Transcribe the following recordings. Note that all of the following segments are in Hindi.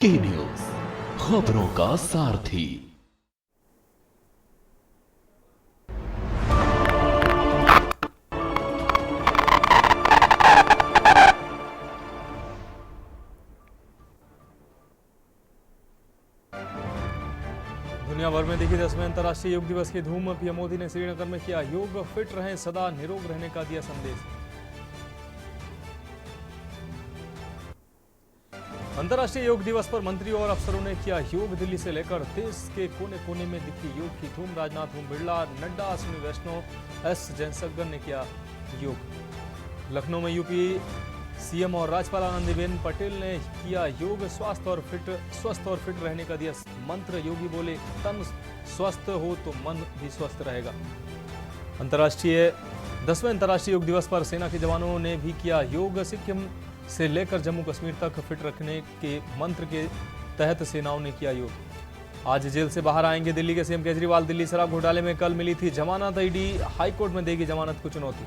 के न्यूज खबरों का सारथी। दुनिया भर में देखी 10वें अंतर्राष्ट्रीय योग दिवस की धूम। पीएम मोदी ने श्रीनगर में किया योग, फिट रहें, सदा निरोग रहने का दिया संदेश। अंतर्राष्ट्रीय योग दिवस पर मंत्रियों और अफसरों ने किया योग। दिल्ली से लेकर देश के कोने कोने में दिखी योग की धूम। राजनाथ, ओम बिरला, नड्डा, अश्विनी वैष्णव, एस जयशंकर ने किया योग। लखनऊ में यूपी सीएम और राज्यपाल आनंदीबेन पटेल ने किया योग। स्वस्थ और फिट रहने का दिया मंत्र। योगी बोले, तन स्वस्थ हो तो मन भी स्वस्थ रहेगा। 10वें अंतर्राष्ट्रीय योग दिवस पर सेना के जवानों ने भी किया योग। सिक्किम से लेकर जम्मू कश्मीर तक फिट रखने के मंत्र के तहत सेनाओं ने किया योग। आज जेल से बाहर आएंगे दिल्ली के सीएम केजरीवाल। दिल्ली शराब घोटाले में कल मिली थी जमानत। ईडी हाईकोर्ट में देगी जमानत को चुनौती।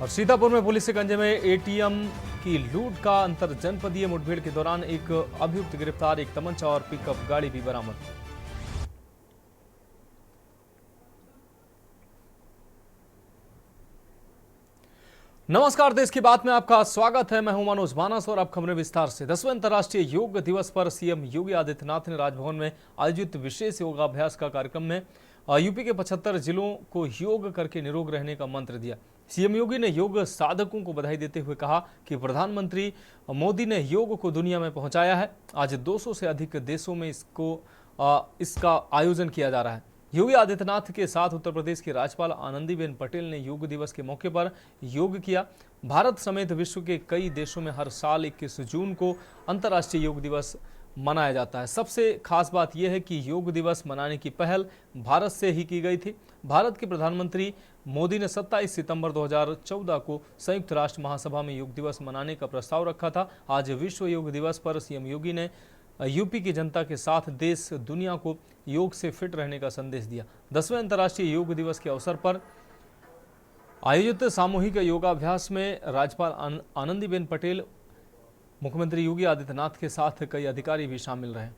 और सीतापुर में पुलिस के कब्जे में एटीएम की लूट का अंतर जनपदीय मुठभेड़ के दौरान एक अभियुक्त गिरफ्तार। एक तमंचा और पिकअप गाड़ी भी बरामद। नमस्कार, देश की बात में आपका स्वागत है। मैं हूं मनोज मानस और अब खबरें विस्तार से। 10वें अंतर्राष्ट्रीय योग दिवस पर सीएम योगी आदित्यनाथ ने राजभवन में आयोजित विशेष योगाभ्यास का कार्यक्रम में यूपी के 75 जिलों को योग करके निरोग रहने का मंत्र दिया। सीएम योगी ने योग साधकों को बधाई देते हुए कहा कि प्रधानमंत्री मोदी ने योग को दुनिया में पहुंचाया है। आज 200 से अधिक देशों में इसका आयोजन किया जा रहा है। योगी आदित्यनाथ के साथ उत्तर प्रदेश की राज्यपाल आनंदीबेन पटेल ने योग दिवस के मौके पर योग किया। भारत समेत विश्व के कई देशों में हर साल 21 जून को अंतर्राष्ट्रीय योग दिवस मनाया जाता है। सबसे खास बात यह है कि योग दिवस मनाने की पहल भारत से ही की गई थी। भारत के प्रधानमंत्री मोदी ने 27 सितंबर 2014 को संयुक्त राष्ट्र महासभा में योग दिवस मनाने का प्रस्ताव रखा था। आज विश्व योग दिवस पर सीएम योगी ने यूपी की जनता के साथ देश दुनिया को योग से फिट रहने का संदेश दिया। 10वें अंतर्राष्ट्रीय योग दिवस के अवसर पर आयोजित सामूहिक योगाभ्यास में राज्यपाल आनंदीबेन पटेल, मुख्यमंत्री योगी आदित्यनाथ के साथ कई अधिकारी भी शामिल रहे।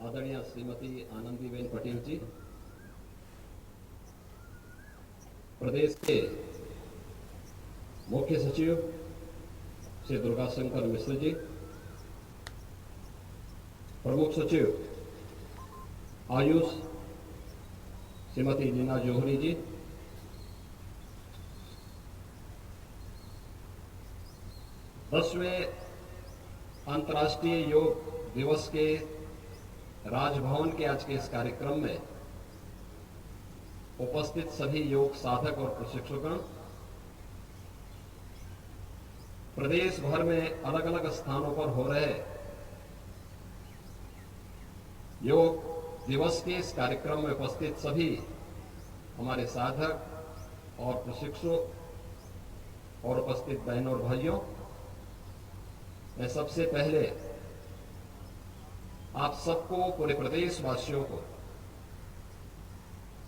आदरणीय श्रीमती आनंदीबेन पटेल जी, प्रदेश के मुख्य सचिव श्री दुर्गाशंकर मिश्र जी, प्रमुख सचिव आयुष श्रीमती लीना जोहरी जी, दसवें अंतर्राष्ट्रीय योग दिवस के राजभवन के आज के इस कार्यक्रम में उपस्थित सभी योग साधक और प्रशिक्षकगण, प्रदेश भर में अलग अलग स्थानों पर हो रहे योग दिवस के इस कार्यक्रम में उपस्थित सभी हमारे साधक और प्रशिक्षक और उपस्थित बहनों और भाइयों, मैं सबसे पहले आप सबको, पूरे प्रदेशवासियों को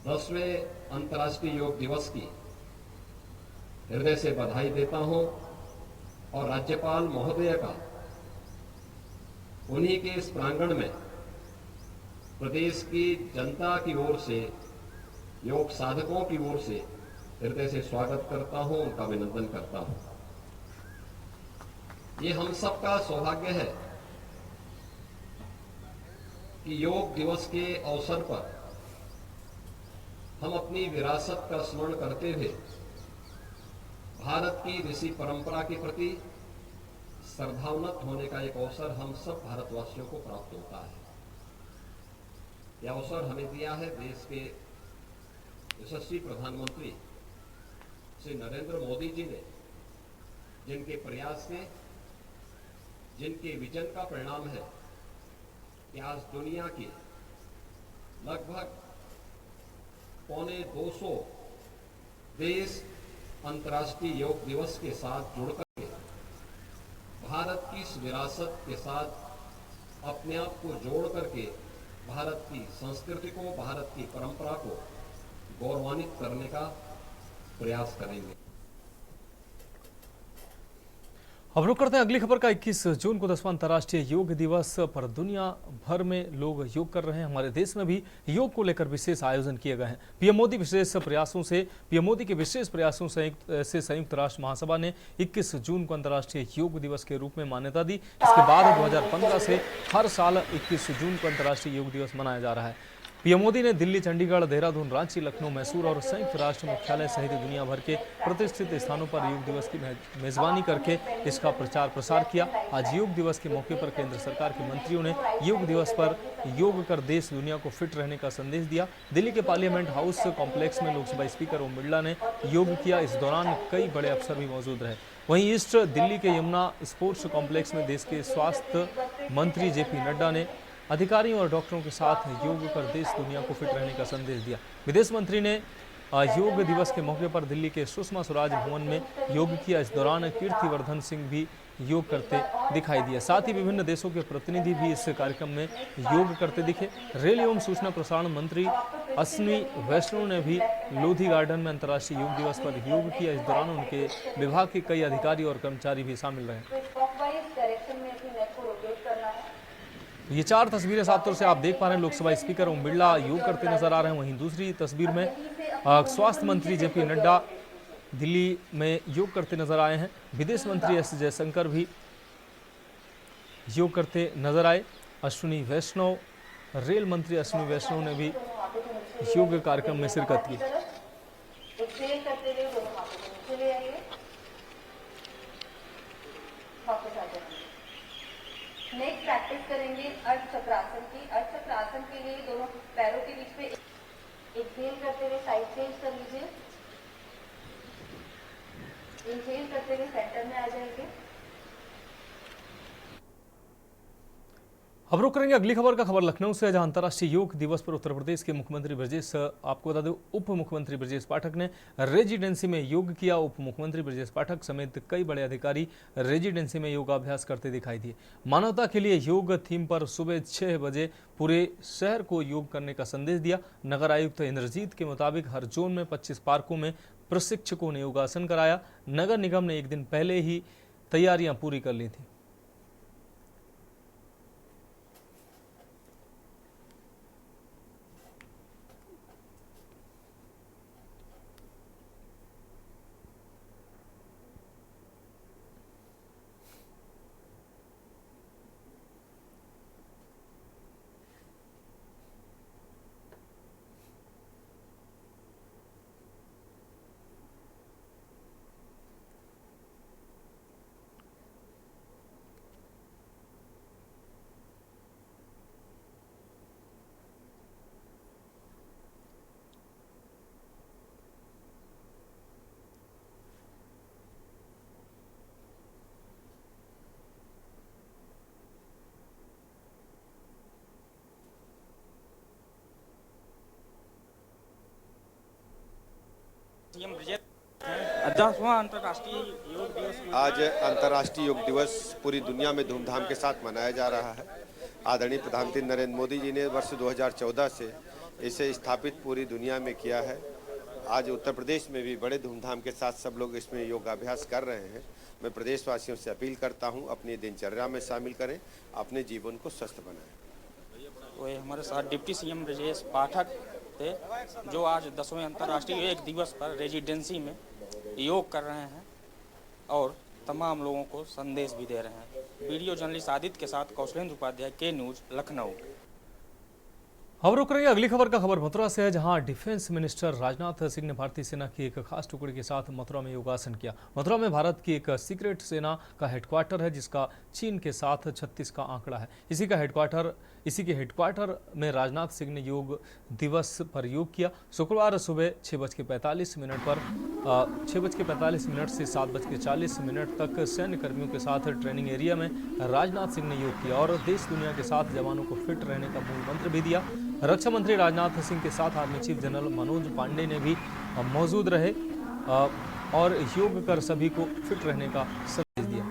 10वें अंतर्राष्ट्रीय योग दिवस की हृदय से बधाई देता हूं और राज्यपाल महोदय का उन्हीं के इस प्रांगण में प्रदेश की जनता की ओर से, योग साधकों की ओर से हृदय से स्वागत करता हूं, उनका अभिनंदन करता हूं। ये हम सबका सौभाग्य है कि योग दिवस के अवसर पर हम अपनी विरासत का स्मरण करते हुए भारत की ऋषि परंपरा के प्रति श्रद्धान्वित होने का एक अवसर हम सब भारतवासियों को प्राप्त होता है। यह अवसर हमें दिया है देश के यशस्वी प्रधानमंत्री श्री नरेंद्र मोदी जी ने, जिनके प्रयास से, जिनके विजन का परिणाम है कि आज दुनिया के लगभग 250 देश अंतर्राष्ट्रीय योग दिवस के साथ जुड़कर भारत की इस विरासत के साथ अपने आप को जोड़ करके भारत की संस्कृति को, भारत की परंपरा को गौरवान्वित करने का प्रयास करेंगे। अब रुक करते हैं अगली खबर का। 21 जून को 10वां अंतर्राष्ट्रीय योग दिवस पर दुनिया भर में लोग योग कर रहे हैं। हमारे देश में भी योग को लेकर विशेष आयोजन किए गए हैं। पीएम मोदी के विशेष प्रयासों से संयुक्त राष्ट्र महासभा ने 21 जून को अंतर्राष्ट्रीय योग दिवस के रूप में मान्यता दी। इसके बाद 2015 से हर साल 21 जून को अंतर्राष्ट्रीय योग दिवस मनाया जा रहा है। पीएम मोदी ने दिल्ली, चंडीगढ़, देहरादून, रांची, लखनऊ, मैसूर और संयुक्त राष्ट्र मुख्यालय सहित दुनिया भर के प्रतिष्ठित स्थानों पर योग दिवस की मेजबानी करके इसका प्रचार प्रसार किया। आज योग दिवस के मौके पर केंद्र सरकार के मंत्रियों ने योग दिवस पर योग कर देश दुनिया को फिट रहने का संदेश दिया। दिल्ली के पार्लियामेंट हाउस कॉम्प्लेक्स में लोकसभा स्पीकर ओम बिरला ने योग किया। इस दौरान कई बड़े अफसर भी मौजूद रहे। वहीं ईस्ट दिल्ली के यमुना स्पोर्ट्स कॉम्प्लेक्स में देश के स्वास्थ्य मंत्री जेपी नड्डा ने अधिकारियों और डॉक्टरों के साथ योग कर देश दुनिया को फिट रहने का संदेश दिया। विदेश मंत्री ने योग दिवस के मौके पर दिल्ली के सुषमा स्वराज भवन में योग किया। इस दौरान कीर्तिवर्धन सिंह भी योग करते दिखाई दिए। साथ ही विभिन्न देशों के प्रतिनिधि भी इस कार्यक्रम में योग करते दिखे। रेल एवं सूचना प्रसारण मंत्री अश्विनी वैष्णव ने भी लोधी गार्डन में अंतर्राष्ट्रीय योग दिवस पर योग किया। इस दौरान उनके विभाग के कई अधिकारी और कर्मचारी भी शामिल रहे। ये 4 तस्वीरें साफ तौर से आप देख पा रहे हैं। लोकसभा स्पीकर ओम बिरला योग करते नजर आ रहे हैं। वहीं दूसरी तस्वीर में स्वास्थ्य मंत्री जेपी नड्डा दिल्ली में योग करते नजर आए हैं। विदेश मंत्री एस जयशंकर भी योग करते नजर आए। अश्विनी वैष्णव, रेल मंत्री अश्विनी वैष्णव ने भी योग कार्यक्रम में शिरकत की। नेक्स्ट प्रैक्टिस करेंगे अर्ध चक्रासन की। अर्ध चक्रासन के लिए दोनों पैरों के बीच में एक्सहेल करते हुए साइड चेंज कर लीजिए। इनहेल करते हुए सेंटर में आ जाएंगे। अब रुक करेंगे अगली खबर का। खबर लखनऊ से, जहां अंतर्राष्ट्रीय योग दिवस पर उत्तर प्रदेश के मुख्यमंत्री ब्रजेश, आपको बता दें उप मुख्यमंत्री ब्रजेश पाठक ने रेजिडेंसी में योग किया। उप मुख्यमंत्री ब्रजेश पाठक समेत कई बड़े अधिकारी रेजिडेंसी में योगाभ्यास करते दिखाई दिए। मानवता के लिए योग थीम पर सुबह 6 बजे पूरे शहर को योग करने का संदेश दिया। नगर आयुक्त इंद्रजीत के मुताबिक हर जोन में 25 पार्कों में प्रशिक्षकों ने योगासन कराया। नगर निगम ने एक दिन पहले ही तैयारियां पूरी कर ली थी। आज अंतर्राष्ट्रीय योग दिवस पूरी दुनिया में धूमधाम के साथ मनाया जा रहा है। आदरणीय प्रधानमंत्री नरेंद्र मोदी जी ने वर्ष 2014 से इसे स्थापित पूरी दुनिया में किया है। आज उत्तर प्रदेश में भी बड़े धूमधाम के साथ सब लोग इसमें योगाभ्यास कर रहे हैं। मैं प्रदेशवासियों से अपील करता हूं, अपनी दिनचर्या में शामिल करें, अपने जीवन को स्वस्थ बनाएं। वो हमारे साथ डिप्टी सीएम ब्रजेश पाठक थे, जो आज 10वें अंतर्राष्ट्रीय योग दिवस पर रेजिडेंसी में योग कर रहे हैं और तमाम लोगों को संदेश भी दे रहे हैं। वीडियो जर्नलिस्ट आदित्य के साथ कौशलेंद्र उपाध्याय, के न्यूज, लखनऊ। अब रुक रही है अगली खबर का। खबर मथुरा से है, जहां डिफेंस मिनिस्टर राजनाथ सिंह ने भारतीय सेना की एक खास टुकड़ी के साथ मथुरा में योगासन किया। मथुरा में भारत की एक सीक्रेट सेना का हेडक्वार्टर है, जिसका चीन के साथ 36 का आंकड़ा है। इसी के हेडक्वार्टर में राजनाथ सिंह ने योग दिवस पर योग किया। शुक्रवार सुबह 6:45 से 7:40 तक सैन्य कर्मियों के साथ ट्रेनिंग एरिया में राजनाथ सिंह ने योग किया और देश दुनिया के साथ जवानों को फिट रहने का मूल मंत्र भी दिया। रक्षा मंत्री राजनाथ सिंह के साथ army chief general Manoj Pande ने भी मौजूद रहे और योग कर सभी को फिट रहने का संदेश दिया।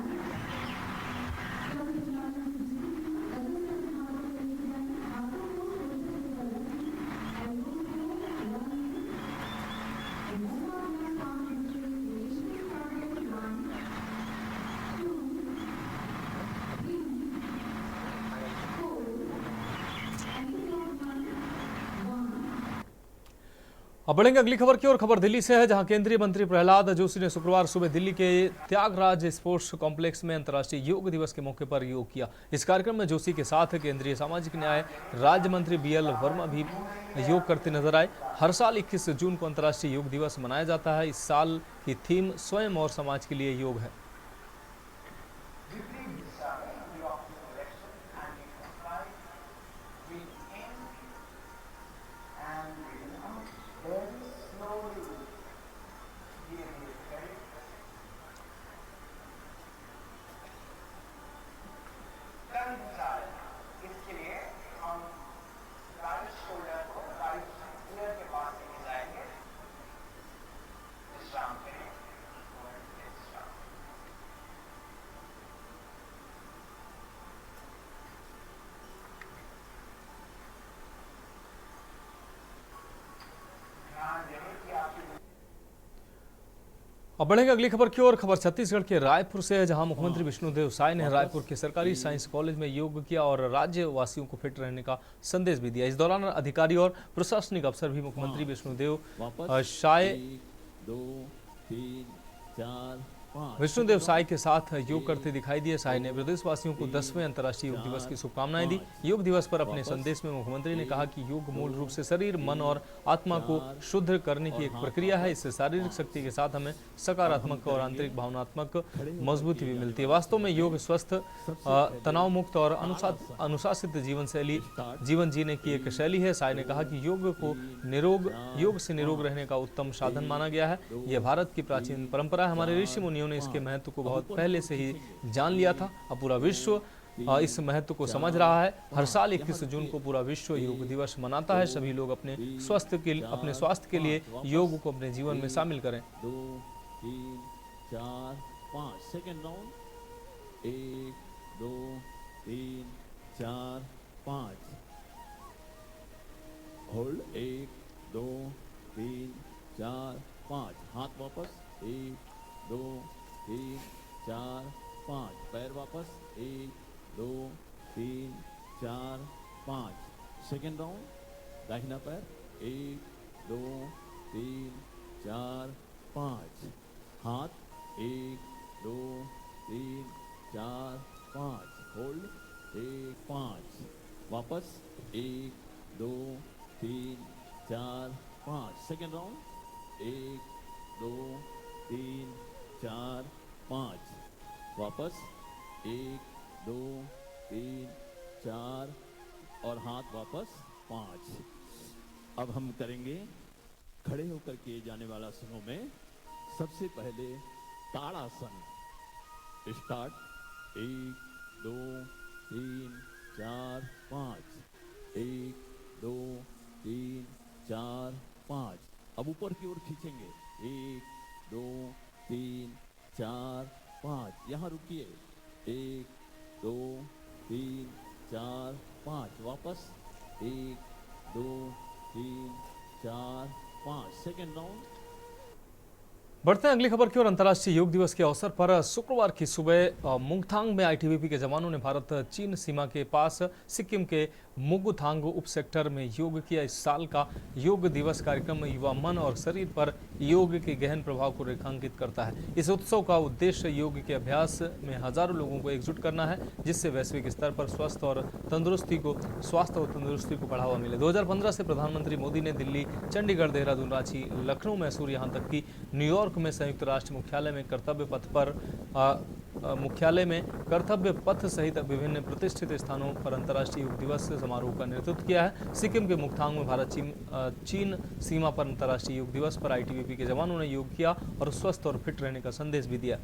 अब बढ़ेंगे अगली खबर की ओर। खबर दिल्ली से है, जहां केंद्रीय मंत्री प्रहलाद जोशी ने शुक्रवार सुबह दिल्ली के त्यागराज स्पोर्ट्स कॉम्प्लेक्स में अंतर्राष्ट्रीय योग दिवस के मौके पर योग किया। इस कार्यक्रम में जोशी के साथ केंद्रीय सामाजिक न्याय राज्य मंत्री बीएल वर्मा भी योग करते नजर आए। हर साल 21 जून को अंतर्राष्ट्रीय योग दिवस मनाया जाता है। इस साल की थीम स्वयं और समाज के लिए योग है। इसके लिए हम राइट शोल्डर को राइट ईयर के पास लेके जाएंगे। विश्राम करें। विश्राम। ध्यान दें कि आपकी अब बढ़ेंगे अगली खबर की ओर। खबर छत्तीसगढ़ के रायपुर से है, जहां मुख्यमंत्री विष्णुदेव साय ने रायपुर के सरकारी साइंस कॉलेज में योग किया और राज्यवासियों को फिट रहने का संदेश भी दिया। इस दौरान अधिकारी और प्रशासनिक अफसर भी मुख्यमंत्री विष्णुदेव साय विष्णुदेव साय के साथ योग करते दिखाई दिए। साय ने प्रदेशवासियों को 10वें अंतर्राष्ट्रीय योग दिवस की शुभकामनाएं दी। योग दिवस पर अपने संदेश में मुख्यमंत्री ने कहा कि योग मूल रूप से शरीर, मन और आत्मा को शुद्ध करने की एक प्रक्रिया है। इससे शारीरिक शक्ति के साथ हमें सकारात्मक और आंतरिक भावनात्मक मजबूती भी मिलती है। वास्तव में योग स्वस्थ, तनाव मुक्त और अनुशासित जीवन जीने की एक शैली है। साय ने कहा कि योग से निरोग रहने का उत्तम साधन माना गया है। यह भारत की प्राचीन परंपरा है। हमारे ऋषि मुनियों ने इसके महत्व को बहुत पहले से ही जान लिया था। अब पूरा विश्व इस महत्व को समझ रहा है। हर साल 21 जून को पूरा विश्व योग दिवस मनाता है। सभी लोग अपने स्वास्थ्य के लिए योग को अपने जीवन में शामिल करें। 2 3 4 5 सेकंड राउंड 1 2 3 4 5 होल्ड 1 2 3 4 5 हाथ वापस 1 2 3 4 5 पैर वापस 1 2 3 4 5 सेकंड राउंड दाहिना पैर 1 2 3 4 5 हाथ 1 2 3 4 5 होल्ड 1 5 वापस 1 2 3 4 5 सेकंड राउंड 1 2 3 4 5 वापस 1 2 3 4 और हाथ वापस 5। अब हम करेंगे खड़े होकर किए जाने वाला आसनों में सबसे पहले ताड़ासन। स्टार्ट 1 2 3 4 5 1 2 3 4 5। अब ऊपर की ओर खींचेंगे 1 2 3 4 5। यहाँ रुकिए 1 2 3 4 5 वापस 1 2 3 4 5 सेकेंड राउंड। बढ़ते हैं अगली खबर की ओर। अंतर्राष्ट्रीय योग दिवस के अवसर पर शुक्रवार की सुबह मुंगथांग में आईटीबीपी के जवानों ने भारत चीन सीमा के पास सिक्किम के मुगुथांग उप सेक्टर में योग किया। इस साल का योग दिवस कार्यक्रम युवा मन और शरीर पर योग के गहन प्रभाव को रेखांकित करता है। इस उत्सव का उद्देश्य योग के अभ्यास में हजारों लोगों को एकजुट करना है, जिससे वैश्विक स्तर पर स्वास्थ्य और तंदुरुस्ती को बढ़ावा मिले। 2015 से प्रधानमंत्री मोदी ने दिल्ली, चंडीगढ़, देहरादून, रांची, लखनऊ, मैसूर, यहाँ तक कि न्यूयॉर्क में संयुक्त राष्ट्र मुख्यालय में कर्तव्य पथ सहित विभिन्न प्रतिष्ठित स्थानों पर अंतर्राष्ट्रीय योग दिवस समारोह का नेतृत्व किया है। सिक्किम के मुंगथांग में भारत चीन सीमा पर अंतर्राष्ट्रीय योग दिवस पर आईटीबीपी के जवानों ने योग किया और स्वस्थ और फिट रहने का संदेश भी दिया।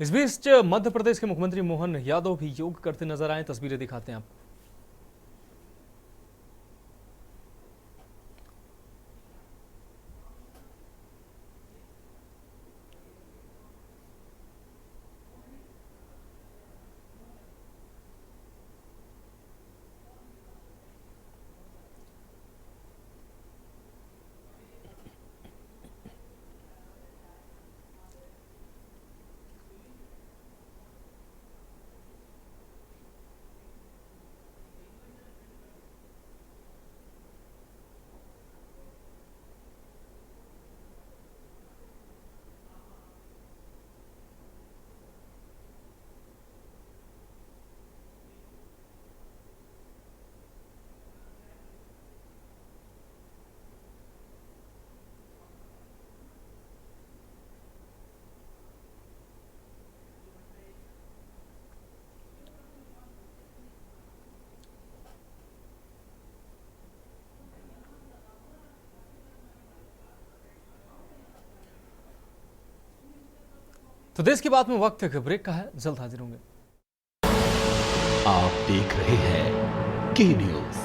इस बीच मध्य प्रदेश के मुख्यमंत्री मोहन यादव भी योग करते नजर आए। तस्वीरें दिखाते हैं आपको। तो देश की बात में वक्त एक ब्रेक का है, जल्द हाजिर होंगे। आप देख रहे हैं के न्यूज,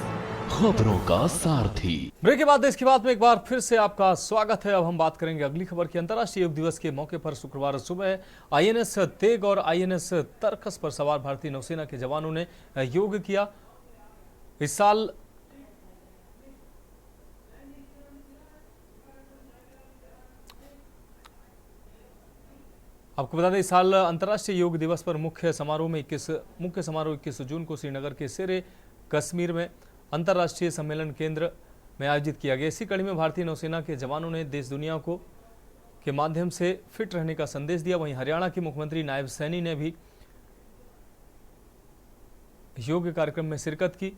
खबरों का सारथी। ब्रेक के बाद देश की बात में एक बार फिर से आपका स्वागत है। अब हम बात करेंगे अगली खबर की। अंतर्राष्ट्रीय योग दिवस के मौके पर शुक्रवार सुबह आईएनएस तेग और आईएनएस तरकस पर सवार भारतीय नौसेना के जवानों ने योग किया। इस साल आपको बता दें, इस साल अंतर्राष्ट्रीय योग दिवस पर मुख्य समारोह 21 जून को श्रीनगर के शेरे कश्मीर में अंतर्राष्ट्रीय सम्मेलन केंद्र में आयोजित किया गया। इसी कड़ी में भारतीय नौसेना के जवानों ने देश दुनिया को के माध्यम से फिट रहने का संदेश दिया। वहीं हरियाणा के मुख्यमंत्री नायब सैनी ने भी योग कार्यक्रम में शिरकत की।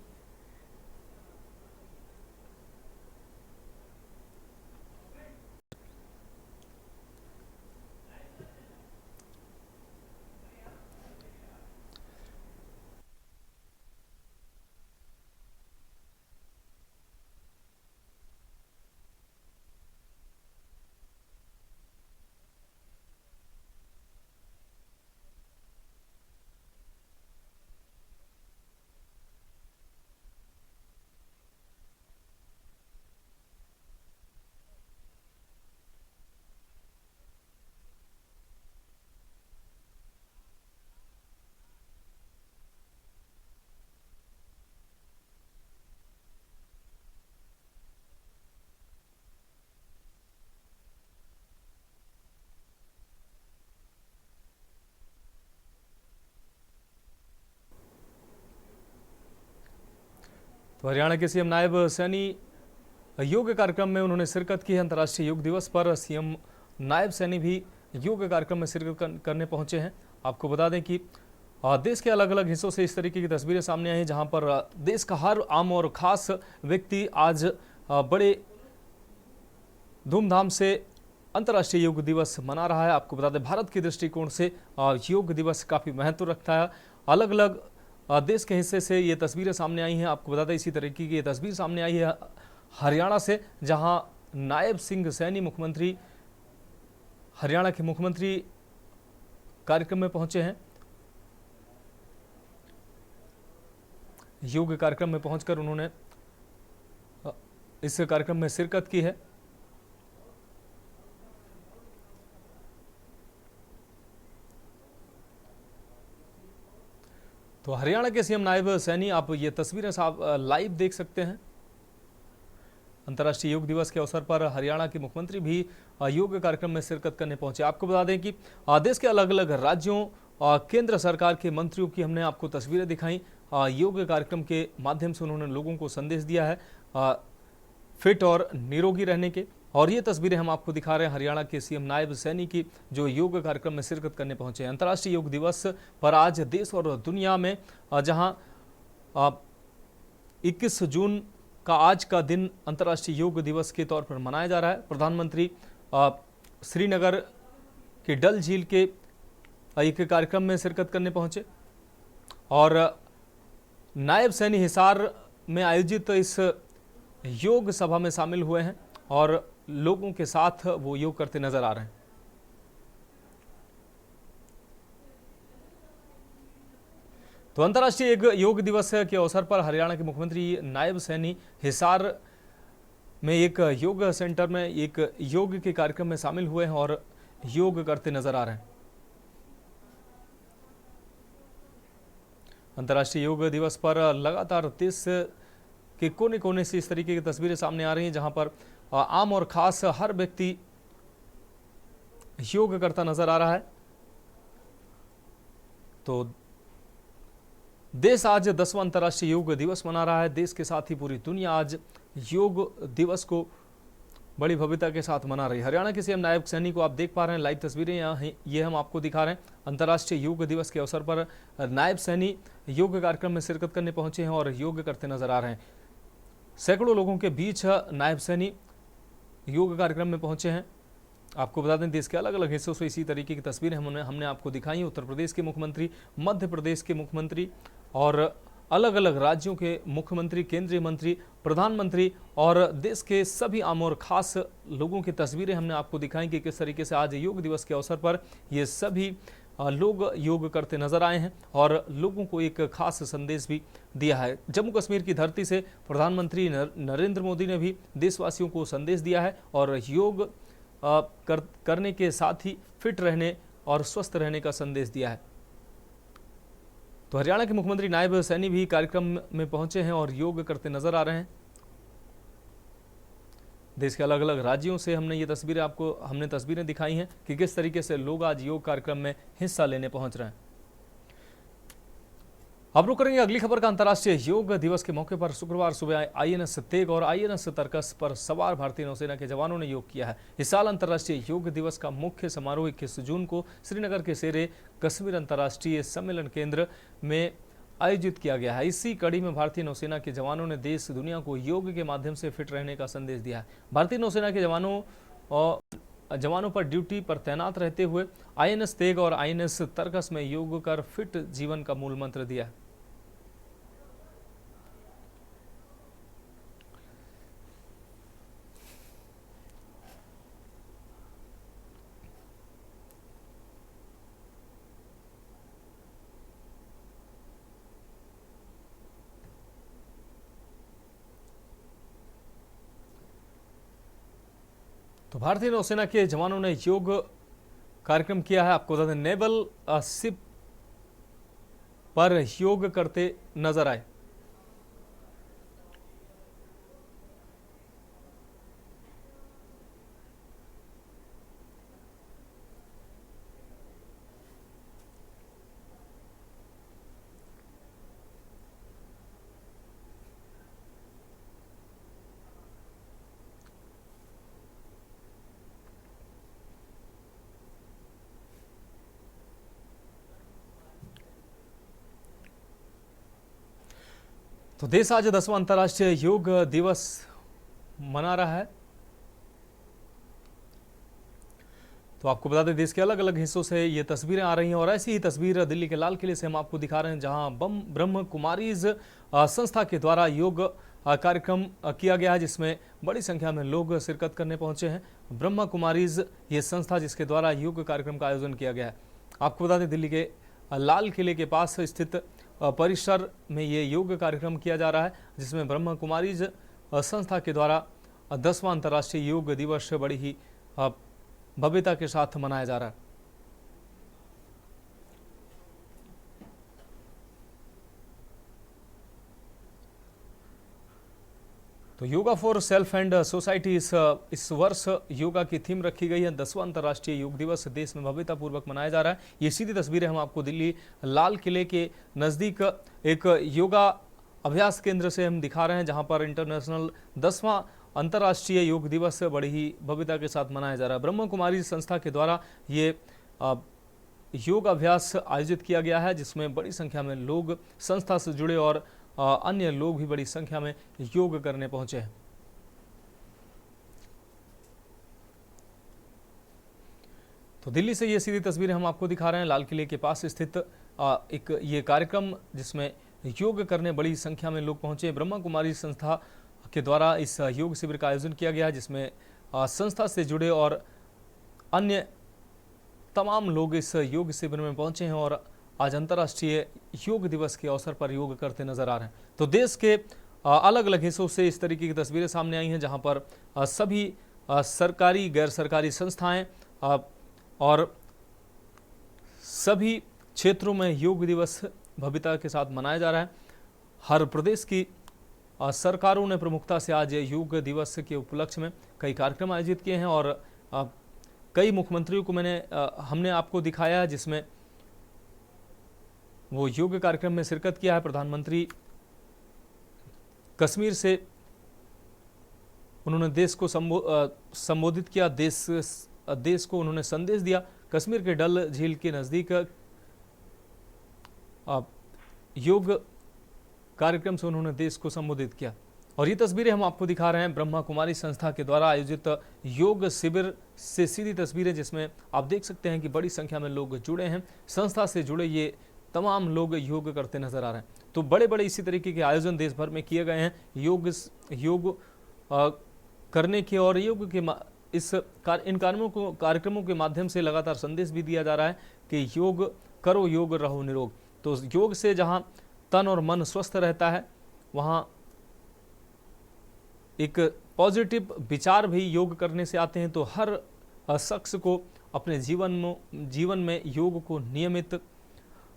तो हरियाणा के सीएम नायब सैनी योग कार्यक्रम में उन्होंने शिरकत की है। अंतर्राष्ट्रीय योग दिवस पर सीएम नायब सैनी भी योग कार्यक्रम में शिरकत करने पहुंचे हैं। आपको बता दें कि देश के अलग अलग हिस्सों से इस तरीके की तस्वीरें सामने आई हैं, जहां पर देश का हर आम और खास व्यक्ति आज बड़े धूमधाम से अंतर्राष्ट्रीय योग दिवस मना रहा है। आपको बता दें, भारत के दृष्टिकोण से योग दिवस काफ़ी महत्व रखता है। अलग अलग देश के हिस्से से ये तस्वीरें सामने आई हैं। आपको बता दें, इसी तरीके की ये तस्वीर सामने आई है हरियाणा से, जहां नायब सिंह सैनी मुख्यमंत्री हरियाणा के मुख्यमंत्री कार्यक्रम में पहुंचे हैं। योग कार्यक्रम में पहुंचकर उन्होंने इस कार्यक्रम में शिरकत की है। तो हरियाणा के सीएम नायब सैनी, आप ये तस्वीरें साहब लाइव देख सकते हैं। अंतर्राष्ट्रीय योग दिवस के अवसर पर हरियाणा के मुख्यमंत्री भी योग कार्यक्रम में शिरकत करने पहुंचे। आपको बता दें कि देश के अलग अलग राज्यों और केंद्र सरकार के मंत्रियों की हमने आपको तस्वीरें दिखाई। योग कार्यक्रम के माध्यम से उन्होंने लोगों को संदेश दिया है फिट और निरोगी रहने के। और ये तस्वीरें हम आपको दिखा रहे हैं हरियाणा के सीएम नायब सैनी की, जो योग कार्यक्रम में शिरकत करने पहुंचे हैं। अंतर्राष्ट्रीय योग दिवस पर आज देश और दुनिया में जहां 21 जून का आज का दिन अंतर्राष्ट्रीय योग दिवस के तौर पर मनाया जा रहा है। प्रधानमंत्री श्रीनगर के डल झील के एक कार्यक्रम में शिरकत करने पहुंचे और नायब सैनी हिसार में आयोजित इस योग सभा में शामिल हुए हैं और लोगों के साथ वो योग करते नजर आ रहे हैं। तो अंतर्राष्ट्रीय योग दिवस के अवसर पर हरियाणा के मुख्यमंत्री नायब सैनी हिसार में एक योग सेंटर में एक योग के कार्यक्रम में शामिल हुए हैं और योग करते नजर आ रहे हैं। अंतर्राष्ट्रीय योग दिवस पर लगातार देश के कोने कोने से इस तरीके की तस्वीरें सामने आ रही हैं, जहां पर आम और खास हर व्यक्ति योग करता नजर आ रहा है। तो देश आज 10वां अंतर्राष्ट्रीय योग दिवस मना रहा है। देश के साथ ही पूरी दुनिया आज योग दिवस को बड़ी भव्यता के साथ मना रही है। हरियाणा के सीएम नायब सैनी को आप देख पा रहे हैं, लाइव तस्वीरें यहाँ ये हम आपको दिखा रहे हैं। अंतर्राष्ट्रीय योग दिवस के अवसर पर नायब सैनी योग कार्यक्रम में शिरकत करने पहुंचे हैं और योग करते नजर आ रहे हैं। सैकड़ों लोगों के बीच नायब सैनी योग कार्यक्रम में पहुंचे हैं। आपको बता दें, देश के अलग अलग हिस्सों से इसी तरीके की तस्वीरें हमने आपको दिखाई। उत्तर प्रदेश के मुख्यमंत्री, मध्य प्रदेश के मुख्यमंत्री और अलग अलग राज्यों के मुख्यमंत्री, केंद्रीय मंत्री, प्रधानमंत्री और देश के सभी आम और खास लोगों की तस्वीरें हमने आपको दिखाई कि किस तरीके से आज योग दिवस के अवसर पर ये सभी लोग योग करते नजर आए हैं और लोगों को एक खास संदेश भी दिया है। जम्मू कश्मीर की धरती से प्रधानमंत्री नरेंद्र मोदी ने भी देशवासियों को संदेश दिया है और योग करने के साथ ही फिट रहने और स्वस्थ रहने का संदेश दिया है। तो हरियाणा के मुख्यमंत्री नायब सैनी भी कार्यक्रम में पहुंचे हैं और योग करते नजर आ रहे हैं। देश के अलग अलग राज्यों से हमने तस्वीरें दिखाई हैं कि किस तरीके से लोग आज योग कार्यक्रम में हिस्सा लेने पहुंच रहे हैं। अब रुक करेंगे अगली खबर का। अंतर्राष्ट्रीय योग दिवस के मौके पर शुक्रवार सुबह आईएनएस तेग और आईएनएस तरकस पर सवार भारतीय नौसेना के जवानों ने योग किया है। इस साल अंतर्राष्ट्रीय योग दिवस का मुख्य समारोह 21 जून को श्रीनगर के शेरे कश्मीर अंतर्राष्ट्रीय सम्मेलन केंद्र में आयोजित किया गया है। इसी कड़ी में भारतीय नौसेना के जवानों ने देश दुनिया को योग के माध्यम से फिट रहने का संदेश दिया है। भारतीय नौसेना के जवानों पर ड्यूटी पर तैनात रहते हुए आईएनएस तेग और आईएनएस तरकस में योग कर फिट जीवन का मूल मंत्र दिया है। तो भारतीय नौसेना के जवानों ने योग कार्यक्रम किया है। आपको बता दें, नेवल शिप पर योग करते नजर आए। तो देश आज 10वां अंतर्राष्ट्रीय योग दिवस मना रहा है। तो आपको बता दें, देश के अलग अलग हिस्सों से ये तस्वीरें आ रही हैं और ऐसी ही तस्वीर दिल्ली के लाल किले से हम आपको दिखा रहे हैं, जहां ब्रह्म कुमारीज संस्था के द्वारा योग कार्यक्रम किया गया है, जिसमें बड़ी संख्या में लोग शिरकत करने पहुंचे हैं। ब्रह्म कुमारीज ये संस्था जिसके द्वारा योग कार्यक्रम का आयोजन किया गया है। आपको बता दें, दिल्ली के लाल किले के पास स्थित परिसर में ये योग कार्यक्रम किया जा रहा है, जिसमें ब्रह्म कुमारीज संस्था के द्वारा 10वां अंतर्राष्ट्रीय योग दिवस बड़ी ही भव्यता के साथ मनाया जा रहा है। तो yoga for self and society इस वर्ष योगा की थीम रखी गई है। 10वां अंतर्राष्ट्रीय योग दिवस देश में भव्यतापूर्वक मनाया जा रहा है। ये सीधी तस्वीरें हम आपको दिल्ली लाल किले के नज़दीक एक योगा अभ्यास केंद्र से हम दिखा रहे हैं, जहां पर इंटरनेशनल 10वां अंतर्राष्ट्रीय योग दिवस बड़ी ही भव्यता के साथ मनाया जा रहा है। ब्रह्म कुमारी संस्था के द्वारा ये योग अभ्यास आयोजित किया गया है, जिसमें बड़ी संख्या में लोग संस्था से जुड़े और अन्य लोग भी बड़ी संख्या में योग करने पहुंचे हैं। तो दिल्ली से ये सीधी तस्वीरें हम आपको दिखा रहे हैं, लाल किले के पास स्थित एक ये कार्यक्रम जिसमें योग करने बड़ी संख्या में लोग पहुंचे। ब्रह्मा कुमारी संस्था के द्वारा इस योग शिविर का आयोजन किया गया है, जिसमें संस्था से जुड़े और अन्य तमाम लोग इस योग शिविर में पहुंचे हैं और आज अंतर्राष्ट्रीय योग दिवस के अवसर पर योग करते नजर आ रहे हैं। तो देश के अलग अलग हिस्सों से इस तरीके की तस्वीरें सामने आई हैं, जहां पर सभी सरकारी गैर सरकारी संस्थाएं और सभी क्षेत्रों में योग दिवस भव्यता के साथ मनाया जा रहा है। हर प्रदेश की सरकारों ने प्रमुखता से आज योग दिवस के उपलक्ष्य में कई कार्यक्रम आयोजित किए हैं और कई मुख्यमंत्रियों को हमने आपको दिखाया है, जिसमें वो योग कार्यक्रम में शिरकत किया है। प्रधानमंत्री कश्मीर से उन्होंने देश को संबोधित किया, देश को उन्होंने संदेश दिया। कश्मीर के डल झील के नज़दीक योग कार्यक्रम से उन्होंने देश को संबोधित किया। और ये तस्वीरें हम आपको दिखा रहे हैं ब्रह्मा कुमारी संस्था के द्वारा आयोजित योग शिविर से सीधी तस्वीरें, जिसमें आप देख सकते हैं कि बड़ी संख्या में लोग जुड़े हैं। संस्था से जुड़े ये तमाम लोग योग करते नजर आ रहे हैं। तो बड़े बड़े इसी तरीके के आयोजन देश भर में किए गए हैं योग करने के, और योग के इन कार्यक्रमों के माध्यम से लगातार संदेश भी दिया जा रहा है कि योग करो, योग रहो निरोग। तो योग से जहां तन और मन स्वस्थ रहता है, वहां एक पॉजिटिव विचार भी योग करने से आते हैं। तो हर शख्स को अपने जीवन में योग को नियमित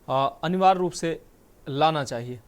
अनिवार्य रूप से लाना चाहिए।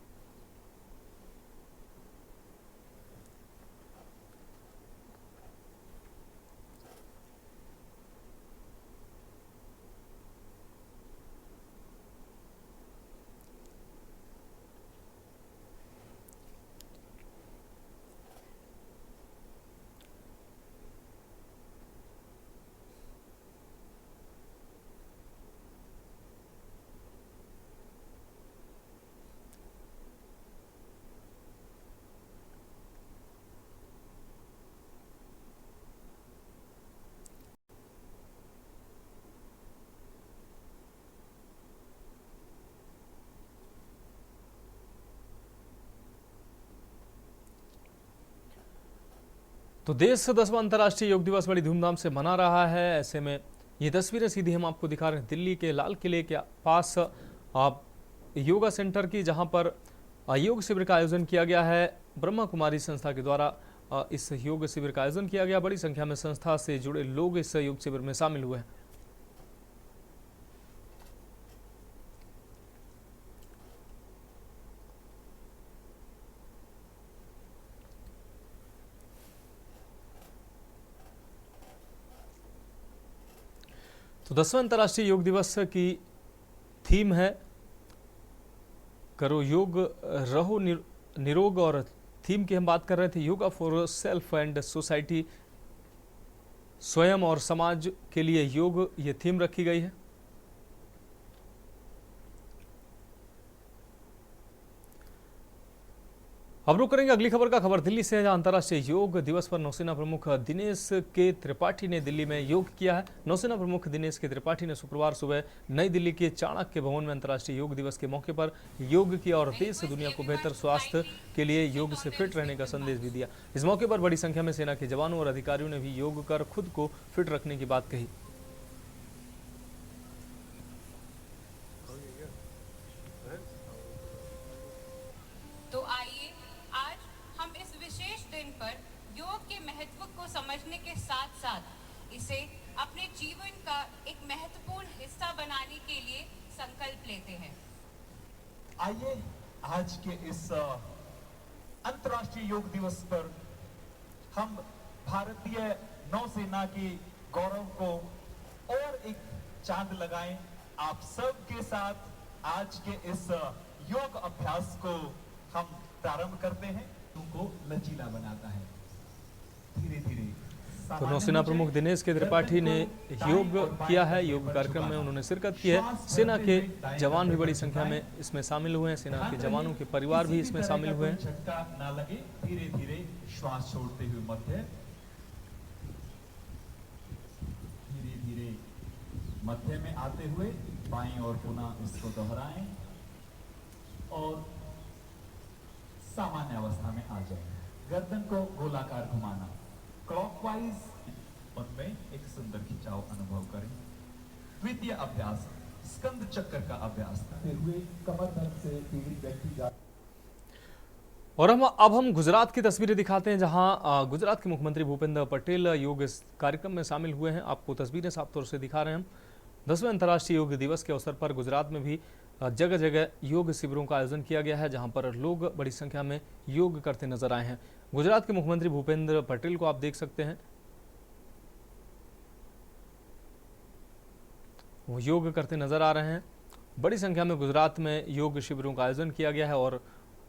तो देश 10वां अंतर्राष्ट्रीय योग दिवस बड़ी धूमधाम से मना रहा है। ऐसे में ये तस्वीरें सीधी हम आपको दिखा रहे हैं दिल्ली के लाल किले के पास योगा सेंटर की, जहां पर योग शिविर का आयोजन किया गया है। ब्रह्मा कुमारी संस्था के द्वारा इस योग शिविर का आयोजन किया गया। बड़ी संख्या में संस्था से जुड़े लोग इस योग शिविर में शामिल हुए हैं। तो 10वां अंतर्राष्ट्रीय योग दिवस की थीम है करो योग रहो निरोग, और थीम की हम बात कर रहे थे yoga for self and society, स्वयं और समाज के लिए योग, ये थीम रखी गई है। अब रुक करेंगे अगली खबर का। खबर दिल्ली से है, जहां अंतर्राष्ट्रीय योग दिवस पर नौसेना प्रमुख दिनेश के त्रिपाठी ने दिल्ली में योग किया है। नौसेना प्रमुख दिनेश के त्रिपाठी ने शुक्रवार सुबह नई दिल्ली के चाणक्य भवन में अंतर्राष्ट्रीय योग दिवस के मौके पर योग किया और देश से दुनिया को बेहतर स्वास्थ्य के लिए योग से फिट रहने का संदेश भी दिया। इस मौके पर बड़ी संख्या में सेना के जवानों और अधिकारियों ने भी योग कर खुद को फिट रखने की बात कही। तो आइए आज हम इस विशेष दिन पर योग के महत्व को समझने के साथ साथ इसे अपने जीवन का एक महत्वपूर्ण हिस्सा बनाने के लिए संकल्प लेते हैं। आइए आज के इस अंतर्राष्ट्रीय योग दिवस पर हम भारतीय नौसेना के गौरव को और एक चांद लगाएं। आप सब के साथ आज के इस योग अभ्यास को हम प्रारंभ करते हैं, उनको लचीला बनाता है। धीरे धीरे तो नौसेना प्रमुख दिनेश के त्रिपाठी ने योग किया है। योग कार्यक्रम में उन्होंने शिरकत की है। सेना के जवान भी बड़ी संख्या में इसमें शामिल हुए हैं। सेना के जवानों के परिवार भी इसमें शामिल हुए हैं। झटका ना लगे, धीरे धीरे श्वास छोड़ते हुए मध्य, धीरे धीरे मध्य में आते हुए बाईं ओर पुनः इसको दोहराएं और सामान्य अवस्था में आ जाए। गर्दन को गोलाकार घुमाना, क्लॉकवाइज, उनमें एक सुंदर खिंचाव अनुभव करें। द्वितीय अभ्यास स्कंद चक्कर का अभ्यास करते हुए कमर दर्द से पीड़ित व्यक्ति और अब हम गुजरात की तस्वीरें दिखाते हैं, जहां गुजरात के मुख्यमंत्री भूपेंद्र पटेल योग इस कार्यक्रम में शामिल हुए हैं। आपको तस्वीरें साफ तौर से दिखा रहे हैं हम। 10वें अंतर्राष्ट्रीय योग दिवस के अवसर पर गुजरात में भी जगह जगह योग शिविरों का आयोजन किया गया है, जहां पर लोग बड़ी संख्या में योग करते नजर आए हैं। गुजरात के मुख्यमंत्री भूपेंद्र पटेल को आप देख सकते हैं, वो योग करते नजर आ रहे हैं। बड़ी संख्या में गुजरात में योग शिविरों का आयोजन किया गया है और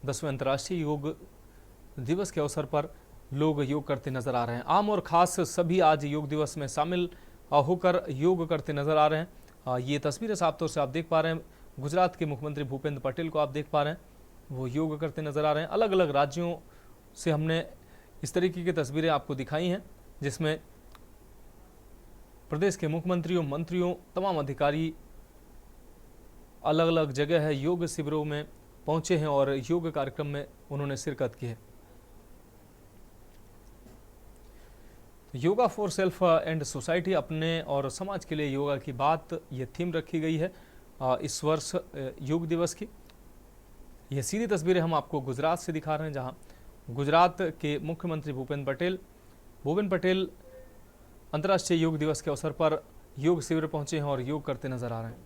10वें अंतर्राष्ट्रीय योग दिवस के अवसर पर लोग योग करते नजर आ रहे हैं। आम और खास सभी आज योग दिवस में शामिल होकर योग करते नजर आ रहे हैं। ये तस्वीरें साफ तौर से आप देख पा रहे हैं। गुजरात के मुख्यमंत्री भूपेंद्र पटेल को आप देख पा रहे हैं, वो योग करते नजर आ रहे हैं। अलग अलग राज्यों से हमने इस तरीके की तस्वीरें आपको दिखाई हैं, जिसमें प्रदेश के मुख्यमंत्रियों, मंत्रियों, तमाम अधिकारी अलग अलग जगह है योग शिविरों में पहुंचे हैं और योग कार्यक्रम में उन्होंने शिरकत की है। Yoga for self and society, अपने और समाज के लिए योगा की बात, ये थीम रखी गई है इस वर्ष योग दिवस की। ये सीधी तस्वीरें हम आपको गुजरात से दिखा रहे हैं, जहां गुजरात के मुख्यमंत्री भूपेंद्र पटेल अंतर्राष्ट्रीय योग दिवस के अवसर पर योग शिविर पहुंचे हैं और योग करते नजर आ रहे हैं।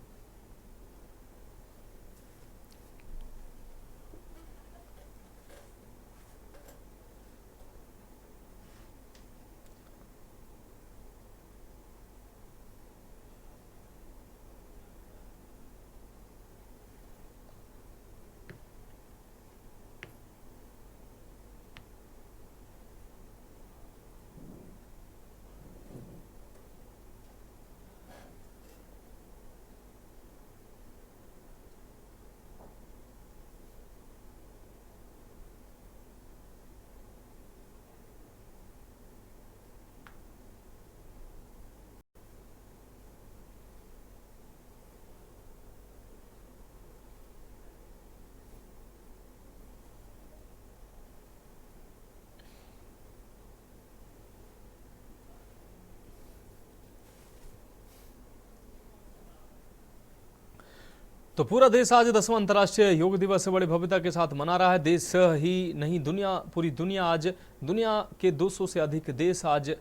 तो पूरा देश आज 10वां अंतर्राष्ट्रीय योग दिवस बड़े भव्यता के साथ मना रहा है। देश ही नहीं, पूरी दुनिया आज, दुनिया के 200 से अधिक देश आज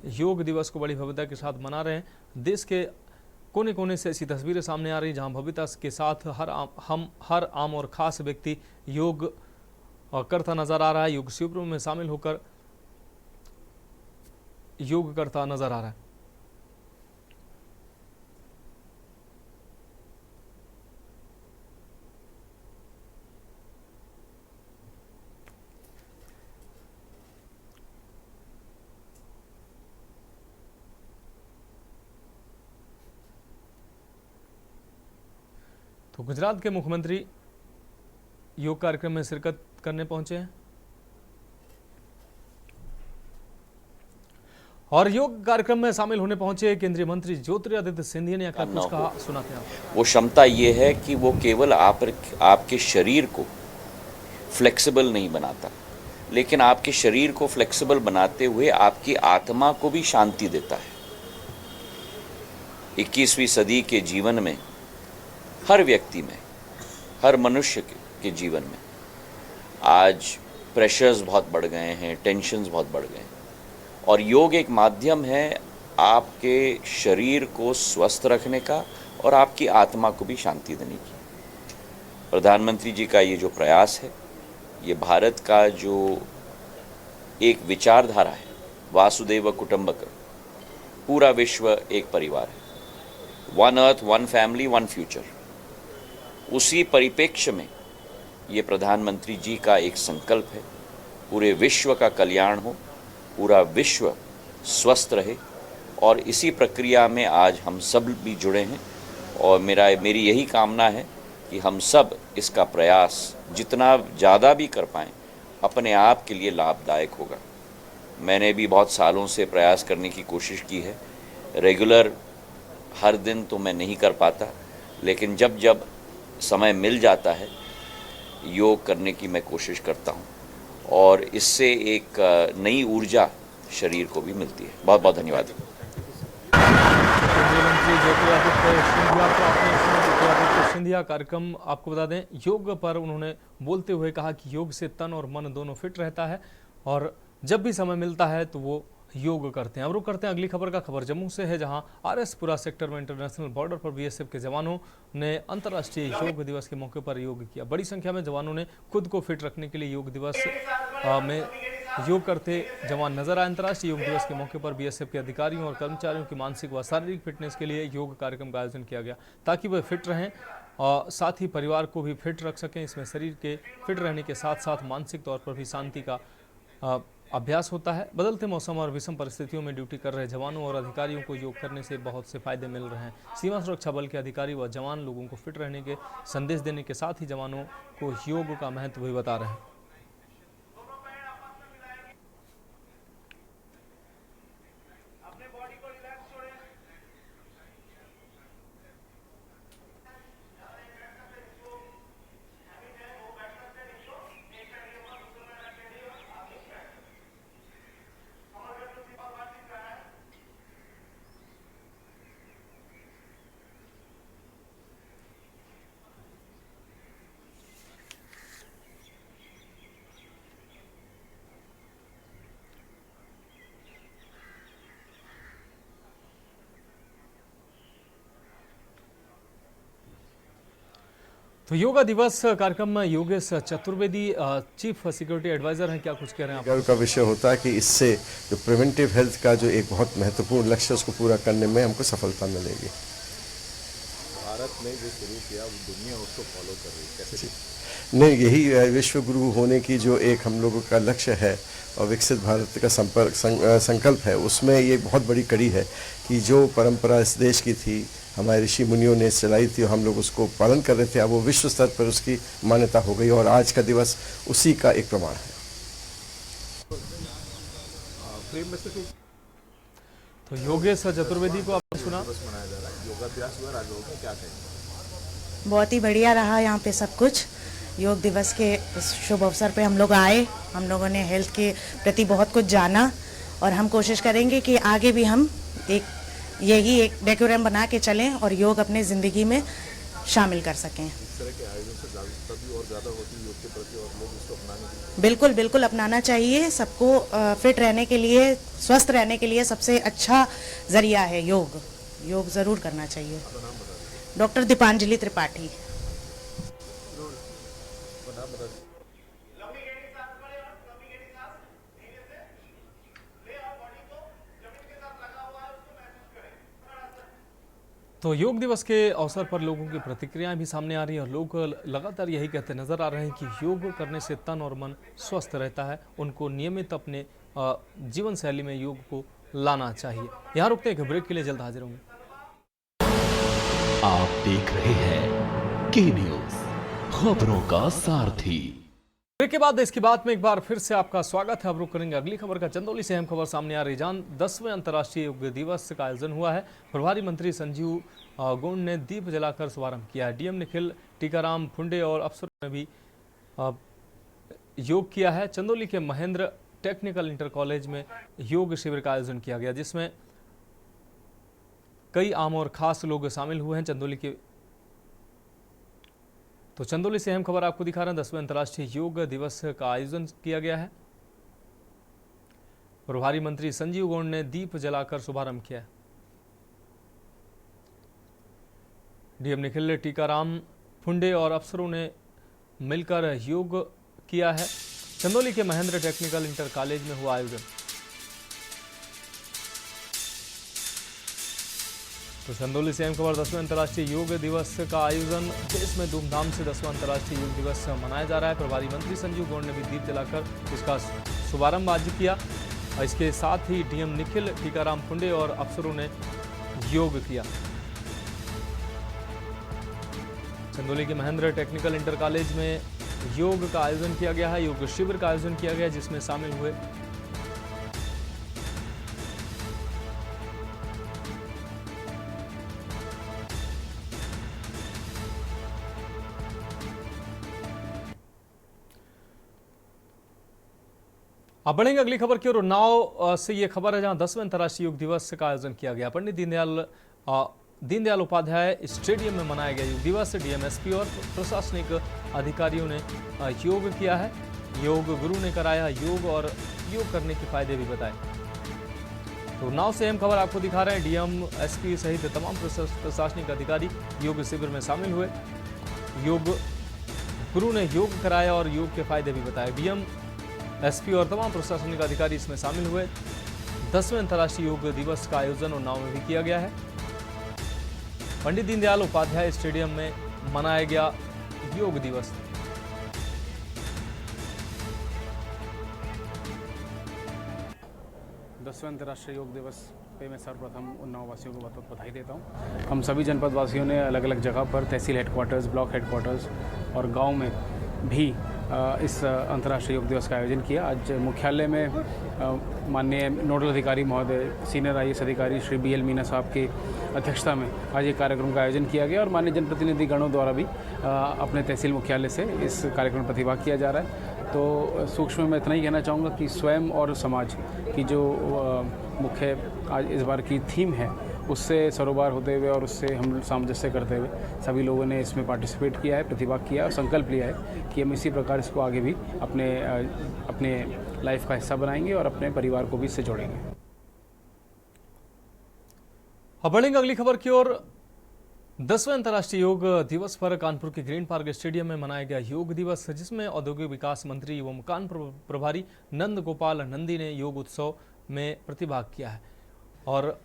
योग दिवस को बड़ी भव्यता के साथ मना रहे हैं। देश के कोने कोने से ऐसी तस्वीरें सामने आ रही, जहां भव्यता के साथ हर आम और खास व्यक्ति योग करता नजर आ रहा है, योग शिविरों में शामिल होकर योग करता नजर आ रहा है। तो गुजरात के मुख्यमंत्री योग कार्यक्रम में शिरकत करने पहुंचे हैं और योग कार्यक्रम में शामिल होने पहुंचे केंद्रीय मंत्री ज्योतिरादित्य सिंधिया ने क्या कुछ कहा, सुनाते हैं। वो क्षमता ये है कि वो केवल आपके शरीर को फ्लेक्सिबल नहीं बनाता, लेकिन आपके शरीर को फ्लेक्सिबल बनाते हुए आपकी आत्मा को भी शांति देता है। 21वीं सदी के जीवन में हर व्यक्ति में, हर मनुष्य के जीवन में आज प्रेशर्स बहुत बढ़ गए हैं, टेंशन्स बहुत बढ़ गए हैं और योग एक माध्यम है आपके शरीर को स्वस्थ रखने का और आपकी आत्मा को भी शांति देने की। प्रधानमंत्री जी का ये जो प्रयास है, ये भारत का जो एक विचारधारा है, वासुदेव कुटुंबकम, पूरा विश्व एक परिवार है, one earth, one family, one future. उसी परिप्रेक्ष्य में ये प्रधानमंत्री जी का एक संकल्प है, पूरे विश्व का कल्याण हो, पूरा विश्व स्वस्थ रहे और इसी प्रक्रिया में आज हम सब भी जुड़े हैं और मेरी यही कामना है कि हम सब इसका प्रयास जितना ज़्यादा भी कर पाएँ अपने आप के लिए लाभदायक होगा। मैंने भी बहुत सालों से प्रयास करने की कोशिश की है, रेगुलर हर दिन तो मैं नहीं कर पाता, लेकिन जब जब समय मिल जाता है योग करने की मैं कोशिश करता हूँ और इससे एक नई ऊर्जा शरीर को भी मिलती है। बहुत बहुत धन्यवाद। केंद्रीय मंत्री ज्योतिरादित्य सिंधिया को आपने इंडिया कार्यक्रम आपको बता दें, योग पर उन्होंने बोलते हुए कहा कि योग से तन और मन दोनों फिट रहता है और जब भी समय मिलता है तो वो योग करते हैं। अब रुक करते हैं अगली खबर का। खबर जम्मू से है, जहां आरएसपुरा सेक्टर में इंटरनेशनल बॉर्डर पर बीएसएफ के जवानों ने अंतर्राष्ट्रीय योग दिवस के मौके पर योग किया। बड़ी संख्या में जवानों ने खुद को फिट रखने के लिए योग दिवस में योग करते जवान नजर आए। अंतर्राष्ट्रीय योग दिवस के मौके पर बीएसएफ के अधिकारियों और कर्मचारियों की मानसिक व शारीरिक फिटनेस के लिए योग कार्यक्रम का आयोजन किया गया ताकि वे फिट रहें और साथ ही परिवार को भी फिट रख सकें। इसमें शरीर के फिट रहने के साथ साथ मानसिक तौर पर भी शांति का अभ्यास होता है। बदलते मौसम और विषम परिस्थितियों में ड्यूटी कर रहे जवानों और अधिकारियों को योग करने से बहुत से फायदे मिल रहे हैं। सीमा सुरक्षा बल के अधिकारी व जवान लोगों को फिट रहने के संदेश देने के साथ ही जवानों को योग का महत्व भी बता रहे हैं। तो योगा दिवस कार्यक्रम में Yogesh Chaturvedi chief security adviser हैं, क्या कुछ कह रहे हैं आप? गर्व का विषय होता है कि इससे जो प्रिवेंटिव हेल्थ का जो एक बहुत महत्वपूर्ण लक्ष्य उसको पूरा करने में हमको सफलता मिलेगी। भारत ने जो शुरू किया वो दुनिया उसको फॉलो कर रही है, कैसे? नहीं, यही विश्व गुरु होने की जो एक हम लोगों का लक्ष्य है और विकसित भारत का संकल्प है, उसमें ये बहुत बड़ी कड़ी है कि जो परंपरा इस देश की थी, हमारे ऋषि मुनियों ने चलाई थी और हम लोग उसको पालन कर रहे थे, अब वो विश्व स्तर पर उसकी मान्यता हो गई और आज का दिवस उसी का एक प्रमाण है। तो योगेश चतुर्वेदी को आपने सुना, मनाया जा रहा है योगाभ्यास हुआ, राज्यों को क्या कहेंगे? बहुत ही बढ़िया रहा यहाँ पे सब कुछ। योग दिवस के शुभ अवसर पे हम लोग आए, हम लोगों ने हेल्थ के प्रति बहुत कुछ जाना और हम कोशिश करेंगे कि आगे भी हम यही एक डेकोरम बना के चलें और योग अपने ज़िंदगी में शामिल कर सकें। इस तरह के आयोजन से जागरूकता भी और ज़्यादा होती है योग के प्रति और लोग इसको अपनाने के लिए। बिल्कुल बिल्कुल अपनाना चाहिए। सबको फिट रहने के लिए, स्वस्थ रहने के लिए सबसे अच्छा जरिया है योग। योग ज़रूर करना चाहिए। डॉक्टर दीपांजलि त्रिपाठी। तो योग दिवस के अवसर पर लोगों की प्रतिक्रियाएं भी सामने आ रही हैं और लोग लगातार यही कहते नजर आ रहे हैं कि योग करने से तन और मन स्वस्थ रहता है। उनको नियमित अपने जीवन शैली में योग को लाना चाहिए। यहाँ रुकते हैं, एक ब्रेक के लिए जल्द हाजिर होंगे। आप देख रहे हैं के न्यूज़, खबरों का सारथी। ब्रेक के बाद देश की बात में एक बार फिर से आपका स्वागत है। अब रुक करेंगे अगली खबर का। चंदौली से अहम खबर सामने आ रही। 10वें अंतर्राष्ट्रीय योग दिवस का आयोजन हुआ है। प्रभारी मंत्री संजीव गोंड ने दीप जलाकर शुभारंभ किया है। डीएम निखिल, टीकाराम फुंडे और अफसरों ने भी योग किया है। चंदौली के महेंद्र टेक्निकल इंटर कॉलेज में योग शिविर का आयोजन किया गया, जिसमें कई आम और खास लोग शामिल हुए हैं। चंदौली से अहम खबर आपको दिखा रहे हैं। 10वें अंतर्राष्ट्रीय योग दिवस का आयोजन किया गया है। प्रभारी मंत्री संजीव गोंड ने दीप जलाकर शुभारंभ किया। डीएम निखिल, टीकाराम फुंडे और अफसरों ने मिलकर योग किया है। चंदौली के महेंद्र टेक्निकल इंटर कॉलेज में हुआ आयोजन। तो चंदौली से अहम खबर। 10वें अंतर्राष्ट्रीय योग दिवस का आयोजन देश में धूमधाम से 10वां अंतर्राष्ट्रीय योग दिवस मनाया जा रहा है। प्रभारी मंत्री संजीव गौड़ ने भी दीप जलाकर इसका शुभारंभ आज किया। इसके साथ ही डीएम निखिल, टीकाराम फुंडे और अफसरों ने योग किया। चंदौली के महेंद्र टेक्निकल इंटर कॉलेज में योग का आयोजन किया गया है। योग शिविर का आयोजन किया गया, जिसमें शामिल हुए अब बढ़ेंगे अगली खबर की ओर। उन्नाव से ये खबर है, जहां 10वें अंतर्राष्ट्रीय योग दिवस का आयोजन किया गया। पंडित दीनदयाल दीनदयाल उपाध्याय स्टेडियम में मनाया गया योग दिवस। डीएमएसपी और प्रशासनिक अधिकारियों ने योग किया है। योग गुरु ने कराया योग और योग करने के फायदे भी बताए। तो नाव से अहम खबर आपको दिखा रहे हैं। डीएमएसपी सहित तमाम प्रशासनिक अधिकारी योग शिविर में शामिल हुए। योग गुरु ने योग कराया और योग के फायदे भी बताए। डीएमएसपी और तमाम प्रशासनिक अधिकारी इसमें शामिल हुए। 10वें अंतर्राष्ट्रीय योग दिवस का आयोजन उन्नाव में भी किया गया है। पंडित दीनदयाल उपाध्याय स्टेडियम में मनाया गया योग दिवस। अंतर्राष्ट्रीय योग दिवस पे मैं सर्वप्रथम उन्नाव वासियों को बहुत बहुत बधाई देता हूँ। हम सभी जनपद वासियों ने अलग अलग जगह पर तहसील हेडक्वार्टर्स, ब्लॉक हेडक्वार्टर्स और गांव में भी इस अंतर्राष्ट्रीय योग दिवस का आयोजन किया। आज मुख्यालय में माननीय नोडल अधिकारी महोदय, सीनियर आईएएस अधिकारी श्री BL मीना साहब की अध्यक्षता में आज एक कार्यक्रम का आयोजन किया गया और माननीय जनप्रतिनिधि गणों द्वारा भी अपने तहसील मुख्यालय से इस कार्यक्रम में प्रतिभाग किया जा रहा है। तो सूक्ष्म में इतना ही कहना चाहूँगा कि स्वयं और समाज की जो मुख्य आज इस बार की थीम है, उससे सरोबार होते हुए और उससे हम सामंजस्य करते हुए सभी लोगों ने इसमें पार्टिसिपेट किया है, प्रतिभाग किया और संकल्प लिया है कि हम इसी प्रकार इसको आगे भी अपने लाइफ का हिस्सा बनाएंगे और अपने परिवार को भी इससे जोड़ेंगे। अब बढ़ेंगे अगली खबर की ओर। 10वें अंतर्राष्ट्रीय योग दिवस पर कानपुर के ग्रीन पार्क स्टेडियम में मनाया गया योग दिवस, जिसमें औद्योगिक विकास मंत्री एवं कानपुर प्रभारी नंद गोपाल नंदी ने योग उत्सव में प्रतिभाग किया है और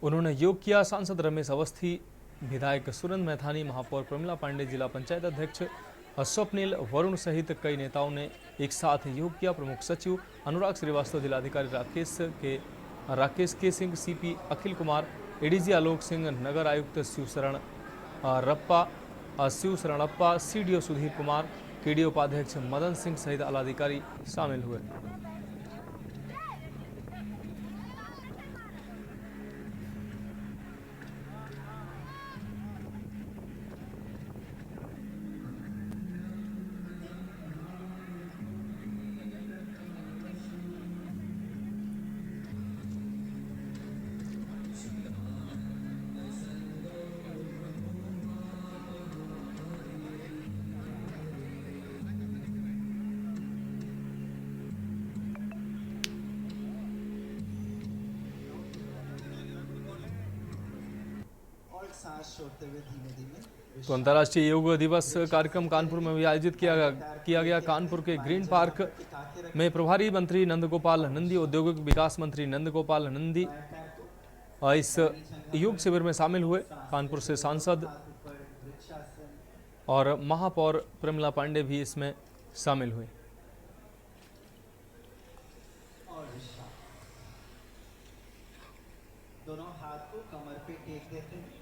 उन्होंने योग किया। सांसद रमेश अवस्थी, विधायक सुरेंद्र मैथानी, महापौर प्रमिला पांडे, जिला पंचायत अध्यक्ष स्वप्निल वरुण सहित कई नेताओं ने एक साथ योग किया। प्रमुख सचिव अनुराग श्रीवास्तव, जिलाधिकारी राकेश के सिंह, CP अखिल कुमार, एडीजी आलोक सिंह, नगर आयुक्त शिवशरण अप्पा, CDO सुधीर कुमार, KDO उपाध्यक्ष मदन सिंह सहित आला अधिकारी शामिल हुए। तो अंतर्राष्ट्रीय योग दिवस कार्यक्रम कानपुर में भी आयोजित किया गया। कानपुर के ग्रीन पार्क में प्रभारी मंत्री नंदगोपाल नंदी, औद्योगिक विकास मंत्री नंदगोपाल नंदी इस योग शिविर में शामिल हुए। कानपुर से सांसद और महापौर प्रमिला पांडे भी इसमें शामिल हुए। दोनों हाथ को कमर पे टेक देते हैं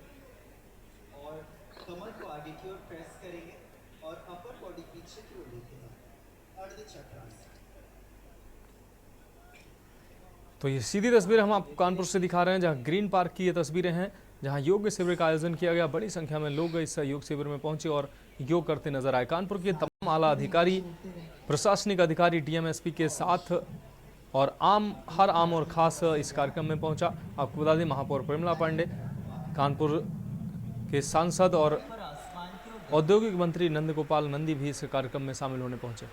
और कमर को आगे की ओर प्रेस करेंगे और अपर बॉडी पीछे की ओर लेते हैं अर्ध चक्रासन। तो ये सीधी तस्वीर हम आपको कानपुर से दिखा रहे हैं, जहां ग्रीन पार्क की ये तस्वीरें हैं, जहां योग शिविर का आयोजन किया गया। बड़ी संख्या में लोग इस योग शिविर में पहुंचे और योग करते नजर आए। कानपुर के तमाम आला अधिकारी, प्रशासनिक अधिकारी डीएमएसपी के साथ और हर आम और खास इस कार्यक्रम में पहुंचा। आपको बता दें, महापौर प्रमिला पांडे, कानपुर के सांसद और औद्योगिक मंत्री नंदगोपाल नंदी भी इस कार्यक्रम में शामिल होने पहुंचे।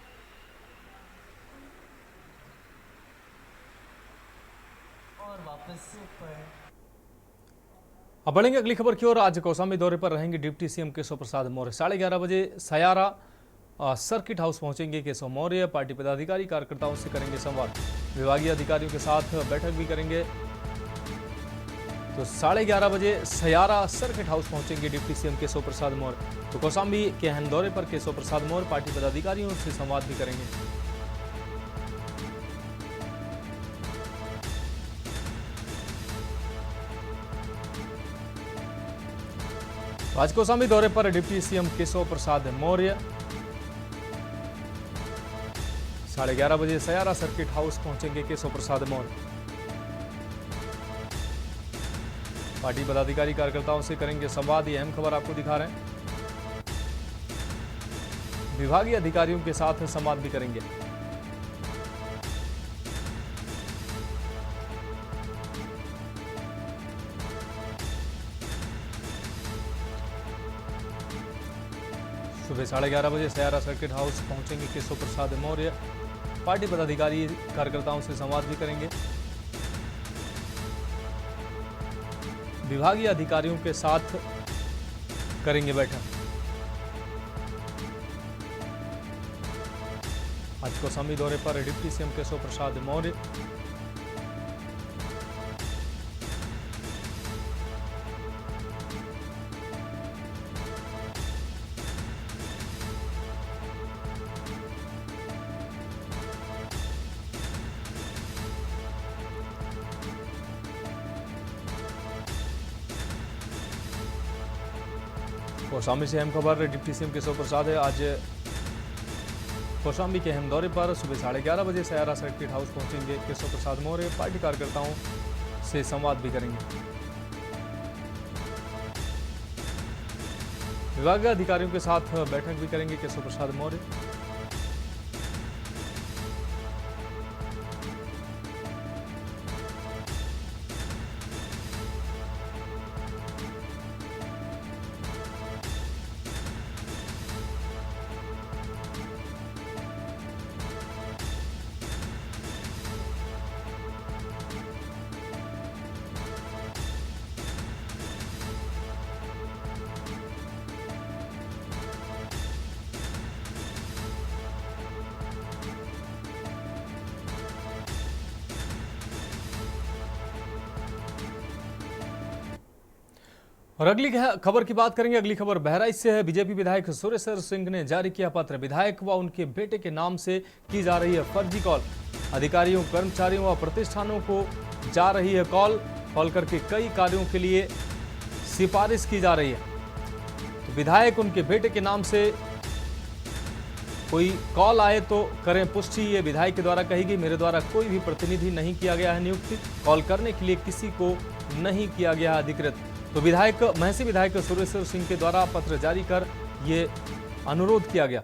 अब बढ़ेंगे अगली खबर की ओर। आज कौशाम्बी दौरे पर रहेंगे डिप्टी सीएम केशव प्रसाद मौर्य। 11:30 बजे सयारा सर्किट हाउस पहुंचेंगे केशव मौर्य। पार्टी पदाधिकारी कार्यकर्ताओं से करेंगे संवाद, विभागीय अधिकारियों के साथ बैठक भी करेंगे। तो 11:30 बजे सयारा सर्किट हाउस पहुंचेंगे डिप्टी सीएम केशव प्रसाद मौर्य। तो कौशाम्बी के अहम दौरे पर केशव प्रसाद मौर्य पार्टी पदाधिकारियों से संवाद भी करेंगे। आज कौशाम्बी दौरे पर डिप्टी सीएम केशव प्रसाद मौर्य 11:30 बजे सयारा सर्किट हाउस पहुंचेंगे केशव प्रसाद मौर्य। पार्टी पदाधिकारी कार्यकर्ताओं से करेंगे संवाद। ये अहम खबर आपको दिखा रहे हैं। विभागीय अधिकारियों के साथ संवाद भी करेंगे। सुबह 11:30 बजे सयारा सर्किट हाउस पहुंचेंगे केशव प्रसाद मौर्य। पार्टी पदाधिकारी कार्यकर्ताओं से संवाद भी करेंगे। विभागीय अधिकारियों के साथ करेंगे बैठक। आज कौशाम्बी दौरे पर डिप्टी सीएम केशव प्रसाद मौर्य। कौशाम्बी से अहम खबर, डिप्टी सीएम केशव प्रसाद है आज कौशाम्बी के अहम दौरे पर। सुबह 11:30 बजे सयारा सर्किट हाउस पहुंचेंगे केशव प्रसाद मौर्य। पार्टी कार्यकर्ताओं से संवाद भी करेंगे। विभागीय अधिकारियों के साथ बैठक भी करेंगे केशव प्रसाद मौर्य। और अगली खबर की बात करेंगे। अगली खबर बहराइच से है। बीजेपी विधायक सुरेश्वर सिंह ने जारी किया पत्र। विधायक व उनके बेटे के नाम से की जा रही है फर्जी कॉल। अधिकारियों, कर्मचारियों व प्रतिष्ठानों को जा रही है कॉल करके कई कार्यों के लिए सिफारिश की जा रही है। तो विधायक उनके बेटे के नाम से कोई कॉल आए तो करें पुष्टि। ये विधायक के द्वारा कही गई। मेरे द्वारा कोई भी प्रतिनिधि नहीं किया गया है नियुक्ति। कॉल करने के लिए किसी को नहीं किया गया है अधिकृत। तो महसी विधायक सुरेश्वर सिंह के द्वारा पत्र जारी कर ये अनुरोध किया गया।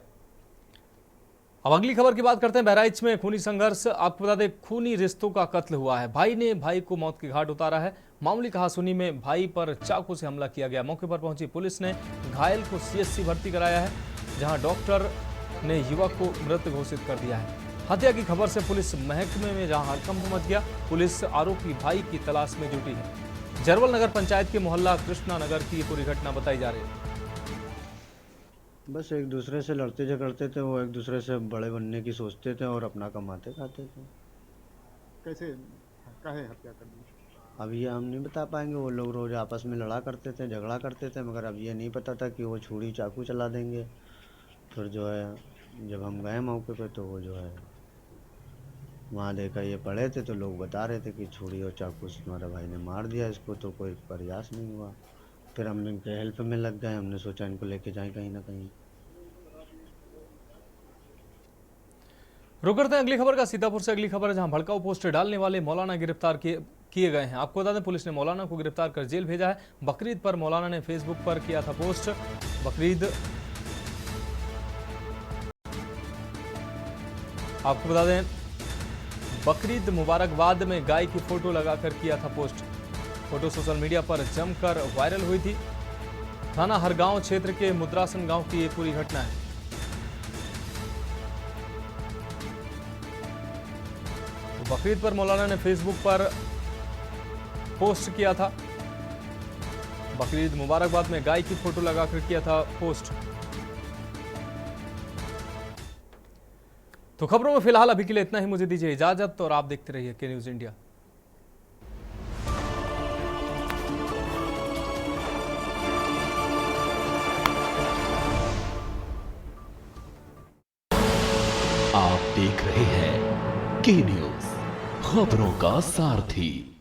अब अगली खबर की बात करते हैं। बहराइच में खूनी संघर्ष। आपको बता दें, खूनी रिश्तों का कत्ल हुआ है। भाई ने भाई को मौत के घाट उतारा है। मामूली कहासुनी में भाई पर चाकू से हमला किया गया। मौके पर पहुंची पुलिस ने घायल को सीएचसी भर्ती कराया है, जहां डॉक्टर ने युवक को मृत घोषित कर दिया है। हत्या की खबर से पुलिस महकमे में जहां हड़कंप मच गया। पुलिस आरोपी भाई की तलाश में जुटी है। जरवल नगर पंचायत के मोहल्ला कृष्णा नगर की ये पूरी घटना बताई जा रही है। बस एक दूसरे से लड़ते झगड़ते थे, वो एक दूसरे से बड़े बनने की सोचते थे और अपना कमाते खाते थे। कैसे काहे हत्या कर दी? अब ये हम नहीं बता पाएंगे। वो लोग रोज आपस में लड़ा करते थे, झगड़ा करते थे, मगर अब ये नहीं पता था कि वो छुरी चाकू चला देंगे। फिर जो है जब हम गए मौके पे तो वो जो है वहाँ देखा ये पड़े थे, तो लोग बता रहे थे कि छुरी और चाकू से तुम्हारे भाई ने मार दिया इसको। तो कोई प्रयास नहीं हुआ। फिर हम इनके हेल्प में लग गए। हमने सोचा इनको लेके जाएं कहीं ना कहीं। रुक करते हैं अगली खबर का। सीतापुर से अगली खबर है, जहां भड़काऊ पोस्ट डालने वाले मौलाना गिरफ्तार किए गए हैं। आपको बता दें, पुलिस ने मौलाना को गिरफ्तार कर जेल भेजा है। बकरीद पर मौलाना ने फेसबुक पर किया था पोस्ट। बकरीद आपको बता दें, बकरीद मुबारकबाद में गाय की फोटो लगाकर किया था पोस्ट। फोटो सोशल मीडिया पर जमकर वायरल हुई थी। थाना हरगांव क्षेत्र के मुद्रासन गांव की ये पूरी घटना है। तो बकरीद पर मौलाना ने फेसबुक पर पोस्ट किया था। बकरीद मुबारकबाद में गाय की फोटो लगाकर किया था पोस्ट। तो खबरों में फिलहाल अभी के लिए इतना ही। मुझे दीजिए इजाजत और आप देखते रहिए के न्यूज इंडिया। आप देख रहे हैं के न्यूज, खबरों का सारथी।